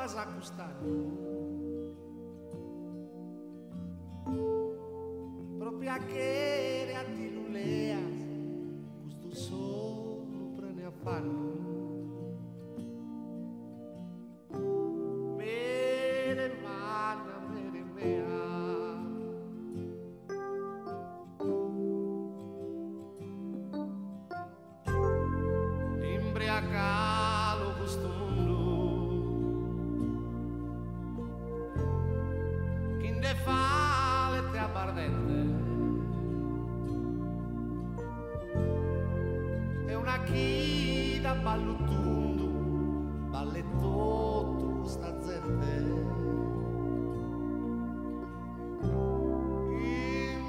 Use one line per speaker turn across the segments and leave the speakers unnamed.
casa quest'anno, proprio a che a ti lulea, questo solo prende affanno. Mere manna, mere mea, imbriacalo questo mondo, chi ne fa le te abbardente, è una chi da ballutundu, ballettotto sta gente,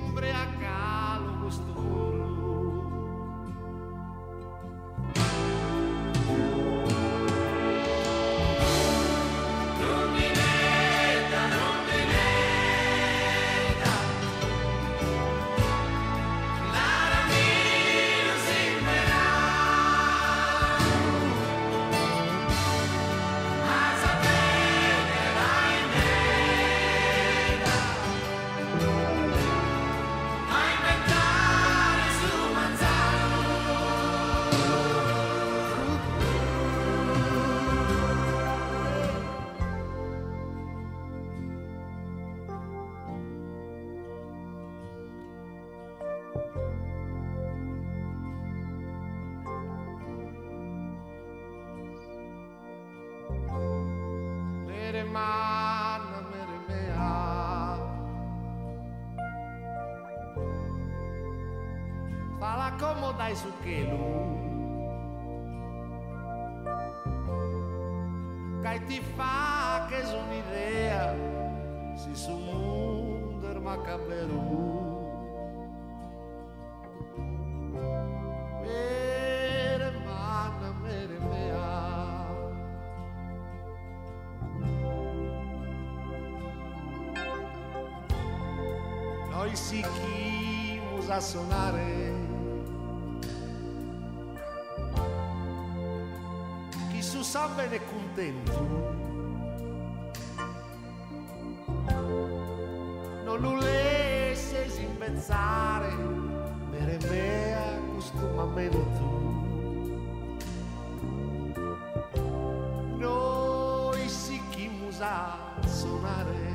imbriacalo questo mondo. Mere manna, mere mea, falla comoda su chelu, che ti fa che è un'idea, si su mondo macabero. Mere manna, mere mea, noi si chimos a sonare, chi su sa bene contento, non lo lascia impezzare, mere mea questo momento, noi si chimos a sonare.